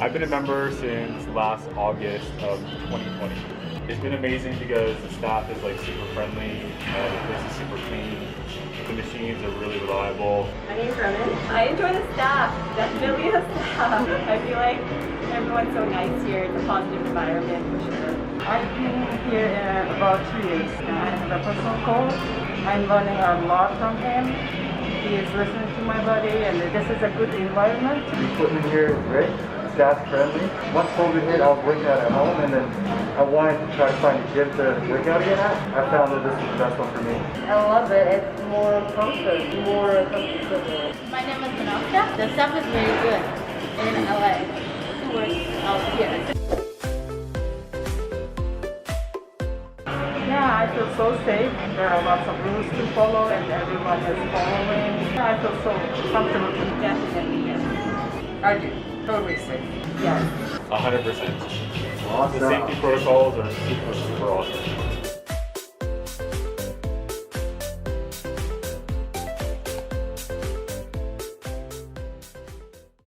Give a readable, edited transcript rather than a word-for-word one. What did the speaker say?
I've been a member since last August of 2020. It's been amazing because the staff is like super friendly, the place is super clean, the machines are really reliable. My name's Ronan. I enjoy the staff, definitely the staff. I feel like everyone's so nice here. It's a positive environment for sure. I've been here about 2 years. I have a personal coach. I'm learning a lot from him. He is listening to my body, and this is a good environment. The equipment here is great. Staff friendly. Once COVID hit, I was working out at home, and then I wanted to try to find a gym to work out again at. I found that this is the best one for me. I love it. It's more comfort, more comfortable. My name is Vanessa. The staff is very good in LA. To work out here. Yeah, I feel so safe. There are lots of rules to follow, and everyone is following. I feel so comfortable. Definitely, yes. I do. Totally safe. Yes. 100%. The safety protocols are super, super awesome.